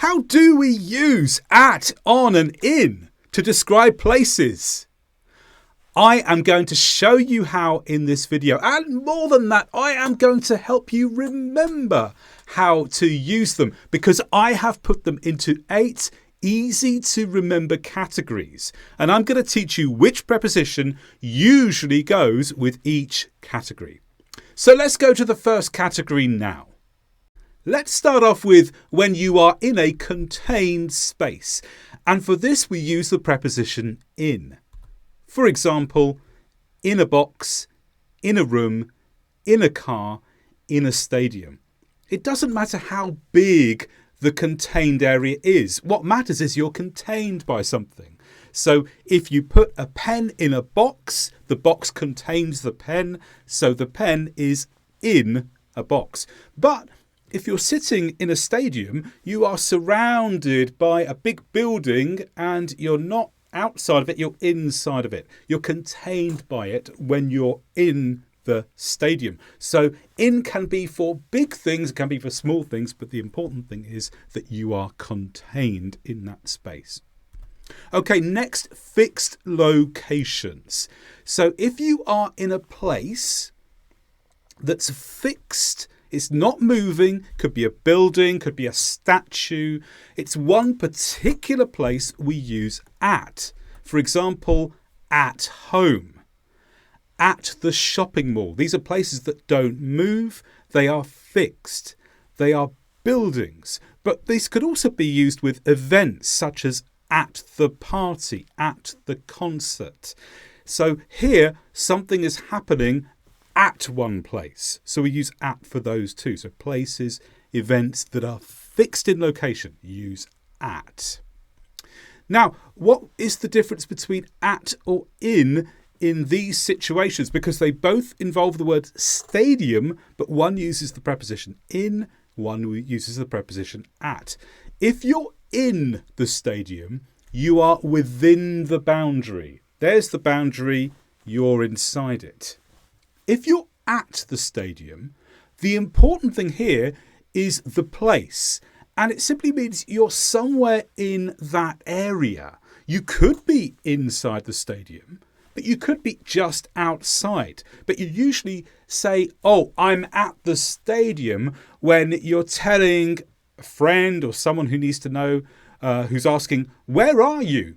How do we use at, on and in to describe places? I am going to show you how in this video, and more than that, I am going to help you remember how to use them because I have put them into 8 easy to remember categories, and I'm going to teach you which preposition usually goes with each category. So let's go to the first category now. Let's start off with when you are in a contained space, and for this we use the preposition in. For example, in a box, in a room, in a car, in a stadium. It doesn't matter how big the contained area is. What matters is you're contained by something. So if you put a pen in a box, the box contains the pen, so the pen is in a box. But if you're sitting in a stadium, you are surrounded by a big building and you're not outside of it, you're inside of it. You're contained by it when you're in the stadium. So in can be for big things, it can be for small things, but the important thing is that you are contained in that space. Okay, next, fixed locations. So if you are in a place that's fixed, it's not moving, could be a building, could be a statue. It's one particular place we use at. For example, at home, at the shopping mall. These are places that don't move. They are fixed. They are buildings. But these could also be used with events such as at the party, at the concert. So here, something is happening at one place. So we use at for those two. So places, events that are fixed in location, use at. Now, what is the difference between at or in these situations? Because they both involve the word stadium, but one uses the preposition in, one uses the preposition at. If you're in the stadium, you are within the boundary. There's the boundary, you're inside it. If you're at the stadium, the important thing here is the place. And it simply means you're somewhere in that area. You could be inside the stadium, but you could be just outside. But you usually say, oh, I'm at the stadium when you're telling a friend or someone who needs to know, who's asking, where are you?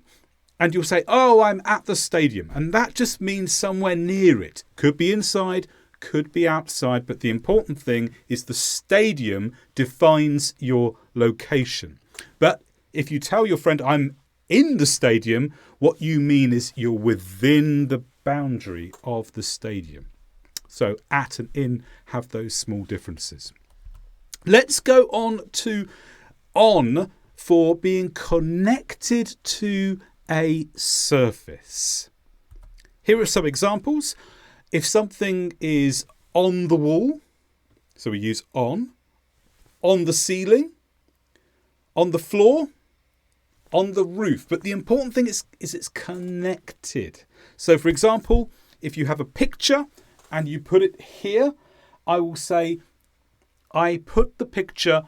And you'll say, oh, I'm at the stadium. And that just means somewhere near it. Could be inside, could be outside. But the important thing is the stadium defines your location. But if you tell your friend, I'm in the stadium, what you mean is you're within the boundary of the stadium. So at and in have those small differences. Let's go on to on for being connected to a surface. Here are some examples. If something is on the wall, so we use on the ceiling, on the floor, on the roof. But the important thing is it's connected. So for example, if you have a picture and you put it here, I will say, I put the picture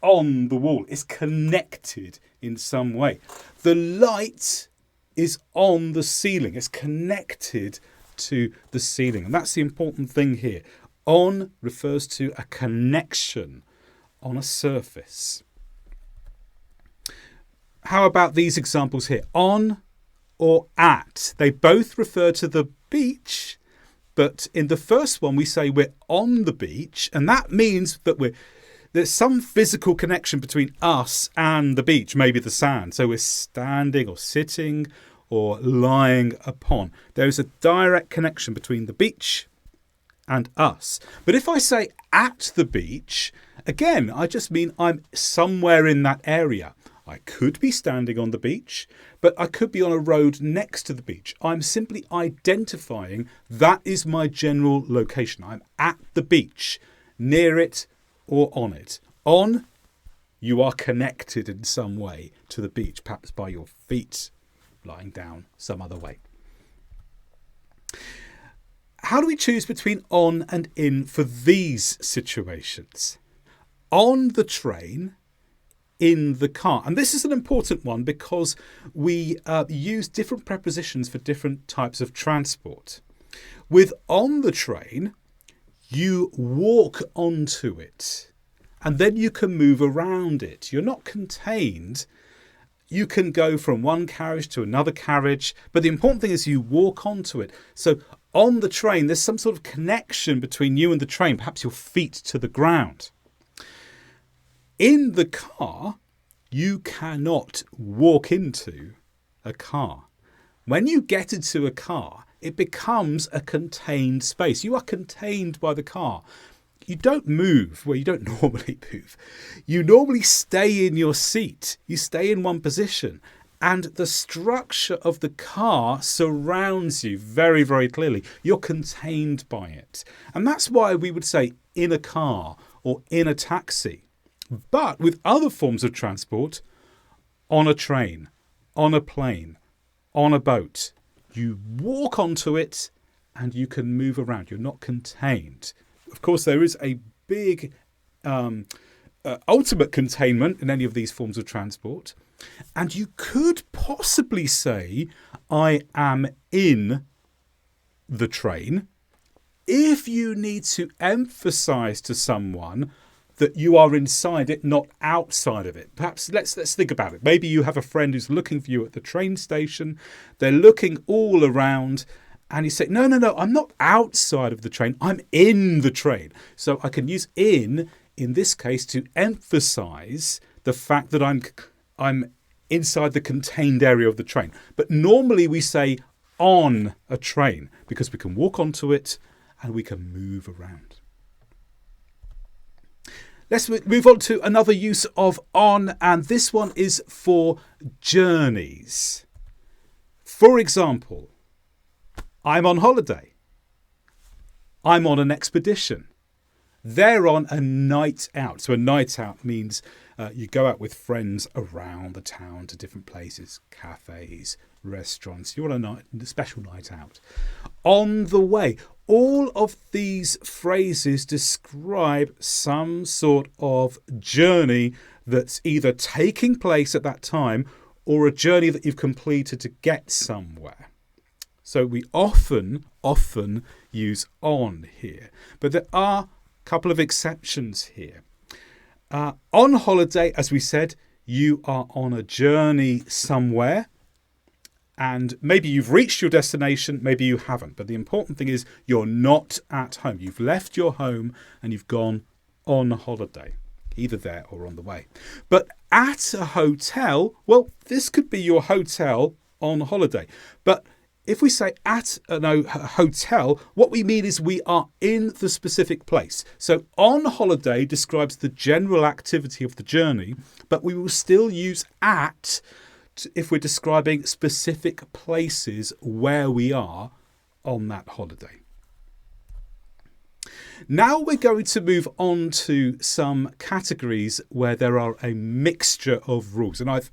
on the wall. It's connected in some way. The light is on the ceiling. It's connected to the ceiling. And that's the important thing here. On refers to a connection on a surface. How about these examples here? On or at. They both refer to the beach, but in the first one we say we're on the beach, and that means that there's some physical connection between us and the beach, maybe the sand. So we're standing or sitting or lying upon. There's a direct connection between the beach and us. But if I say at the beach, again, I just mean I'm somewhere in that area. I could be standing on the beach, but I could be on a road next to the beach. I'm simply identifying that is my general location. I'm at the beach, near it, or on it. On, you are connected in some way to the beach, perhaps by your feet lying down some other way. How do we choose between on and in for these situations? On the train, in the car. And this is an important one because we use different prepositions for different types of transport. With on the train, you walk onto it and then you can move around it. You're not contained. You can go from one carriage to another carriage, but the important thing is you walk onto it. So on the train, there's some sort of connection between you and the train, perhaps your feet to the ground. In the car, you cannot walk into a car. When you get into a car, it becomes a contained space. You are contained by the car. You don't move. Well, you don't normally move. You normally stay in your seat. You stay in one position. And the structure of the car surrounds you very, very clearly. You're contained by it. And that's why we would say in a car or in a taxi. But with other forms of transport, on a train, on a plane, on a boat, you walk onto it and you can move around. You're not contained. Of course, there is a big ultimate containment in any of these forms of transport. And you could possibly say, I am in the train, if you need to emphasize to someone that you are inside it, not outside of it. Perhaps let's think about it. Maybe you have a friend who's looking for you at the train station. They're looking all around and you say, no, I'm not outside of the train. I'm in the train. So I can use in this case to emphasize the fact that I'm inside the contained area of the train. But normally we say on a train because we can walk onto it and we can move around. Let's move on to another use of on, and this one is for journeys. For example, I'm on holiday. I'm on an expedition. They're on a night out. So a night out means you go out with friends around the town to different places, cafes, restaurants. You're on a special night out. On the way. All of these phrases describe some sort of journey that's either taking place at that time or a journey that you've completed to get somewhere. So we often use on here. But there are a couple of exceptions here. On holiday, as we said, you are on a journey somewhere. And maybe you've reached your destination, maybe you haven't. But the important thing is you're not at home. You've left your home and you've gone on holiday, either there or on the way. But at a hotel, well, this could be your hotel on holiday. But if we say at a hotel, what we mean is we are in the specific place. So on holiday describes the general activity of the journey, but we will still use at if we're describing specific places where we are on that holiday. Now we're going to move on to some categories where there are a mixture of rules. And I've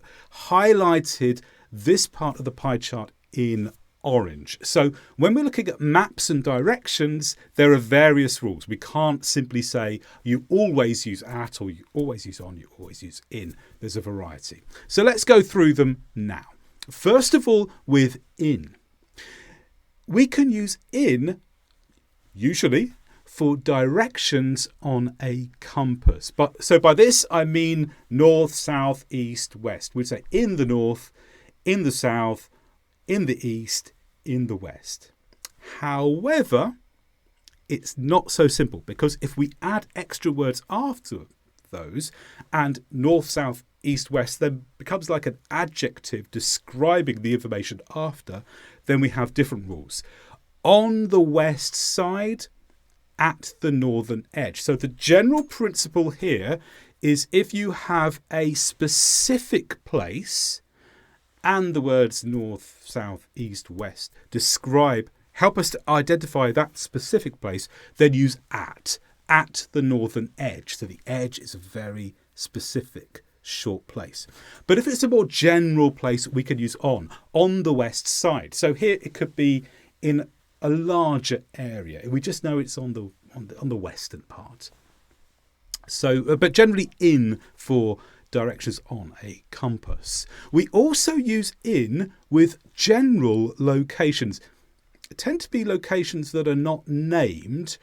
highlighted this part of the pie chart in orange. So when we're looking at maps and directions, there are various rules. We can't simply say you always use at, or you always use on, you always use in. There's a variety. So let's go through them now. First of all, with in. We can use in, usually, for directions on a compass. So by this, I mean north, south, east, west. We'd say in the north, in the south, in the east, in the west. However, it's not so simple because if we add extra words after those and north, south, east, west then becomes like an adjective describing the information after, then we have different rules. On the west side, at the northern edge. So the general principle here is if you have a specific place and the words north, south, east, west help us to identify that specific place, then use at the northern edge. So the edge is a very specific short place. But if it's a more general place, we can use on the west side. So here it could be in a larger area. We just know it's on the western part. So, but generally in for directions on a compass. We also use in with general locations. It tend to be locations that are not named,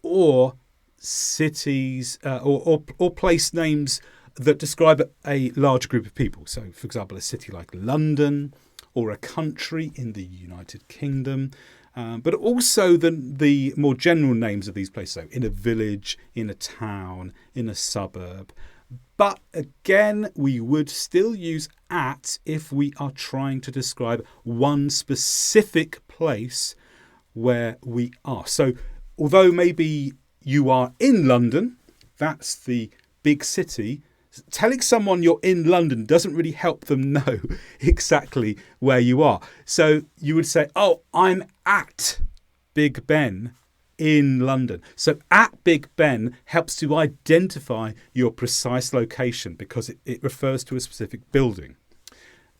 or cities or place names that describe a large group of people. So, for example, a city like London, or a country in the United Kingdom, but also the more general names of these places. So in a village, in a town, in a suburb. But again, we would still use at if we are trying to describe one specific place where we are. So although maybe you are in London, that's the big city, telling someone you're in London doesn't really help them know exactly where you are. So you would say, oh, I'm at Big Ben in London. So at Big Ben helps to identify your precise location because it refers to a specific building.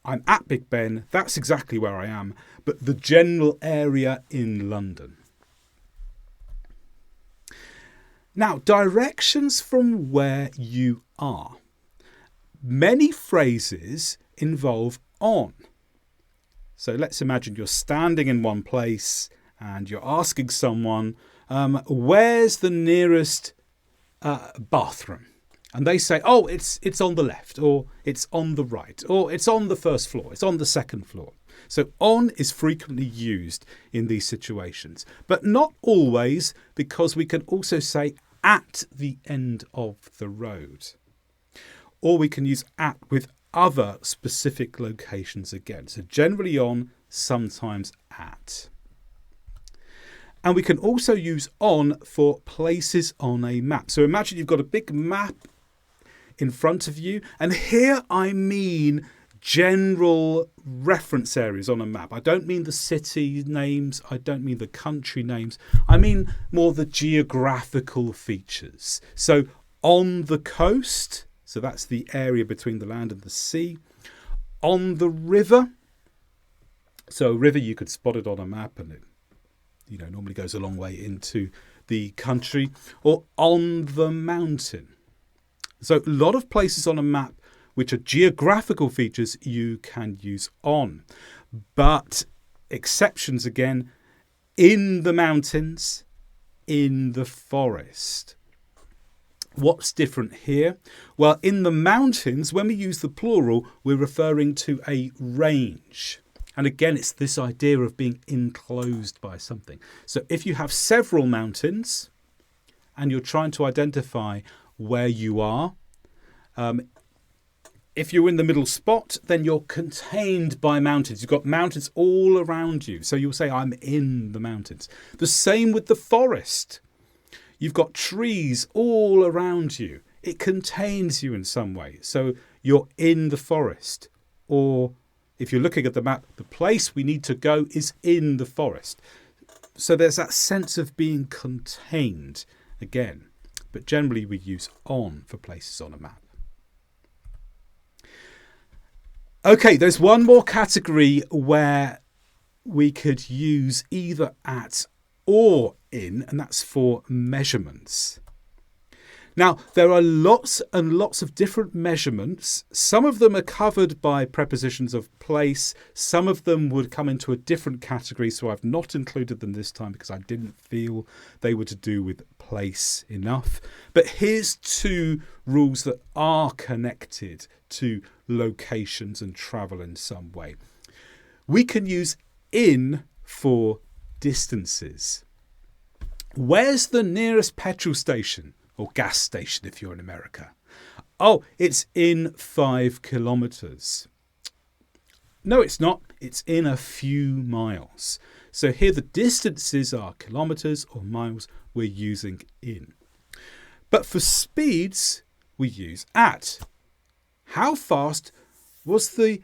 I'm at Big Ben, that's exactly where I am, but the general area in London. Now, directions from where you are. Many phrases involve on. So let's imagine you're standing in one place and you're asking someone, where's the nearest bathroom? And they say, oh, it's on the left, or it's on the right, or it's on the first floor, it's on the second floor. So on is frequently used in these situations, but not always, because we can also say at the end of the road. Or we can use at with other specific locations again. So generally on, sometimes at. And we can also use on for places on a map. So imagine you've got a big map in front of you. And here I mean general reference areas on a map. I don't mean the city names. I don't mean the country names. I mean more the geographical features. So on the coast, so that's the area between the land and the sea. On the river, so a river, you could spot it on a map, and it normally goes a long way into the country. Or on the mountain. So a lot of places on a map which are geographical features you can use on. But exceptions again, in the mountains, in the forest. What's different here? Well, in the mountains, when we use the plural, we're referring to a range. And again, it's this idea of being enclosed by something. So if you have several mountains and you're trying to identify where you are, if you're in the middle spot, then you're contained by mountains. You've got mountains all around you. So you'll say, I'm in the mountains. The same with the forest. You've got trees all around you. It contains you in some way. So you're in the forest. Or if you're looking at the map, the place we need to go is in the forest. So there's that sense of being contained again. But generally we use on for places on a map. Okay, there's one more category where we could use either at or in, and that's for measurements. Now, there are lots and lots of different measurements. Some of them are covered by prepositions of place. Some of them would come into a different category, so I've not included them this time because I didn't feel they were to do with place enough. But here's two rules that are connected to locations and travel in some way. We can use in for distances. Where's the nearest petrol station? Or gas station if you're in America. Oh, it's in 5 kilometres. No, it's not. It's in a few miles. So here the distances are kilometres or miles. We're using in. But for speeds, we use at. How fast was the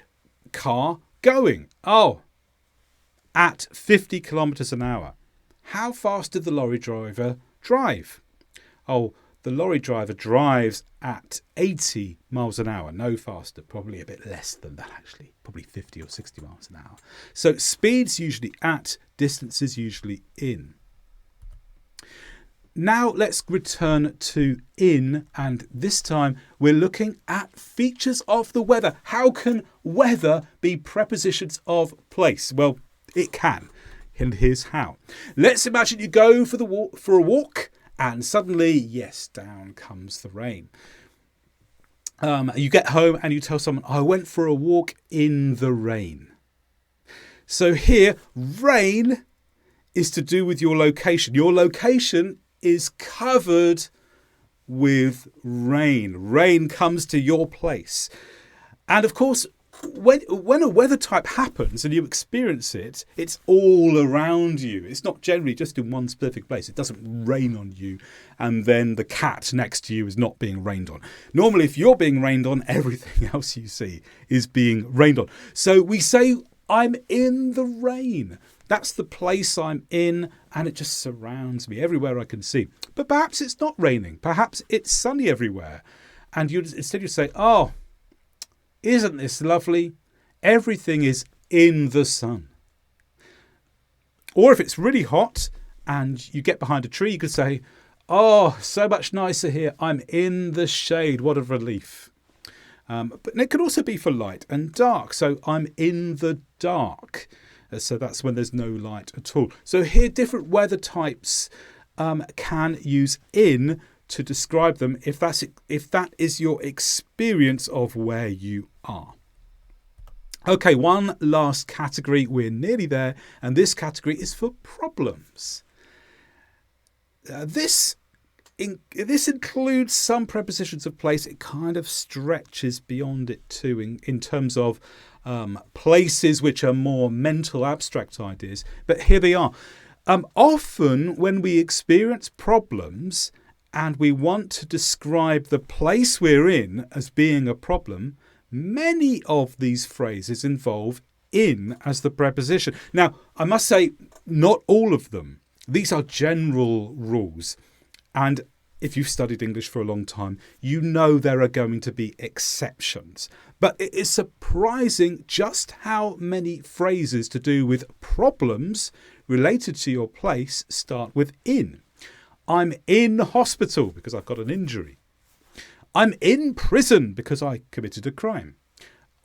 car going? Oh, at 50 kilometres an hour. How fast did the lorry driver drive? Oh, the lorry driver drives at 80 miles an hour, no faster, probably a bit less than that actually, probably 50 or 60 miles an hour. So speeds usually at, distances usually in. Now let's return to in, and this time we're looking at features of the weather. How can weather be prepositions of place? Well, it can, and here's how. Let's imagine you go for a walk, and suddenly, yes, down comes the rain. You get home and you tell someone, I went for a walk in the rain. So here, rain is to do with your location. Your location is covered with rain. Rain comes to your place. And of course, when a weather type happens and you experience it, it's all around you. It's not generally just in one specific place. It doesn't rain on you and then the cat next to you is not being rained on. Normally, if you're being rained on, everything else you see is being rained on. So we say, I'm in the rain. That's the place I'm in, and it just surrounds me everywhere I can see. But perhaps it's not raining. Perhaps it's sunny everywhere. And instead you say, oh, isn't this lovely? Everything is in the sun. Or if it's really hot and you get behind a tree, you could say, oh, so much nicer here. I'm in the shade. What a relief. But it could also be for light and dark. So I'm in the dark. So that's when there's no light at all. So here, different weather types can use in to describe them if that is your experience of where you are. Okay, one last category. We're nearly there. And this category is for problems. This includes some prepositions of place. It kind of stretches beyond it too in terms of places which are more mental abstract ideas. But here they are. Often when we experience problems and we want to describe the place we're in as being a problem, many of these phrases involve in as the preposition. Now, I must say, not all of them. These are general rules. And if you've studied English for a long time, you know there are going to be exceptions. But it is surprising just how many phrases to do with problems related to your place start with in. I'm in hospital because I've got an injury. I'm in prison because I committed a crime.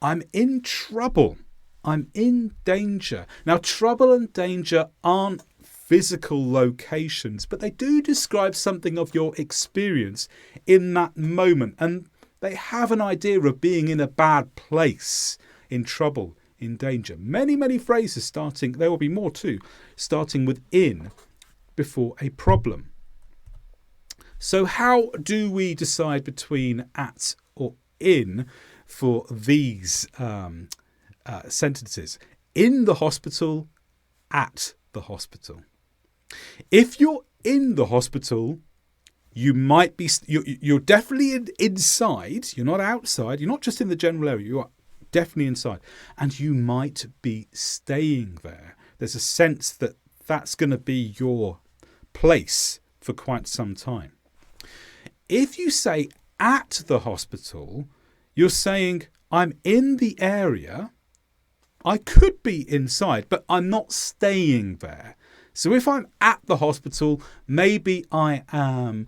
I'm in trouble. I'm in danger. Now, trouble and danger aren't physical locations, but they do describe something of your experience in that moment. And they have an idea of being in a bad place, in trouble, in danger. Many, many phrases starting, there will be more too, starting with in before a problem. So how do we decide between at or in for these sentences? In the hospital, at the hospital. If you're in the hospital, you're definitely inside. You're not outside. You're not just in the general area. You are definitely inside. And you might be staying there. There's a sense that that's going to be your place for quite some time. If you say at the hospital, you're saying, I'm in the area. I could be inside, but I'm not staying there. So if I'm at the hospital, maybe I am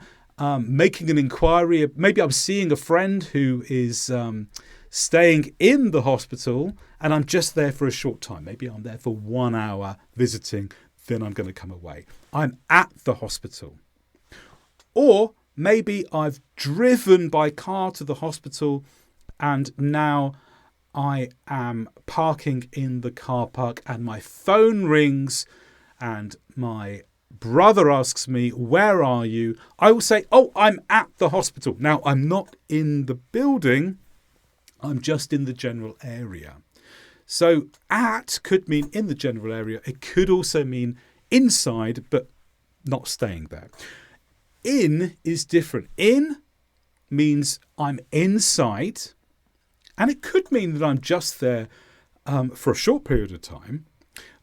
making an inquiry. Maybe I'm seeing a friend who is staying in the hospital and I'm just there for a short time. Maybe I'm there for 1 hour visiting, then I'm going to come away. I'm at the hospital. Or maybe I've driven by car to the hospital and now I am parking in the car park and my phone rings and my brother asks me, where are you? I will say, oh, I'm at the hospital. Now, I'm not in the building. I'm just in the general area. So at could mean in the general area. It could also mean inside, but not staying there. In is different. In means I'm inside, and it could mean that I'm just there for a short period of time.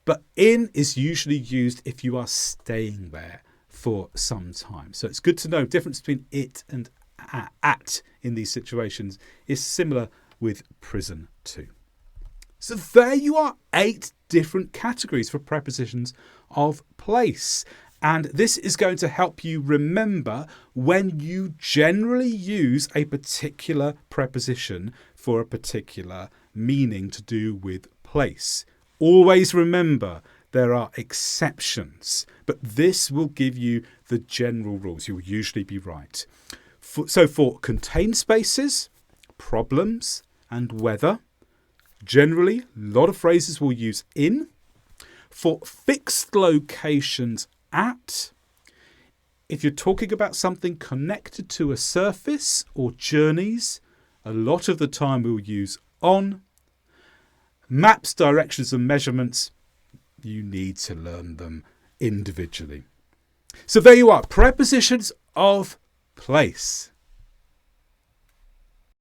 But in is usually used if you are staying there for some time. So it's good to know the difference between it and at in these situations is similar with prison too. So there you are, 8 different categories for prepositions of place. And this is going to help you remember when you generally use a particular preposition for a particular meaning to do with place. Always remember there are exceptions, but this will give you the general rules. You'll usually be right. So for contained spaces, problems, and weather, generally, a lot of phrases will use in. For fixed locations, at. If you're talking about something connected to a surface or journeys, a lot of the time we'll use on. Maps, directions, and measurements, you need to learn them individually. So there you are, prepositions of place.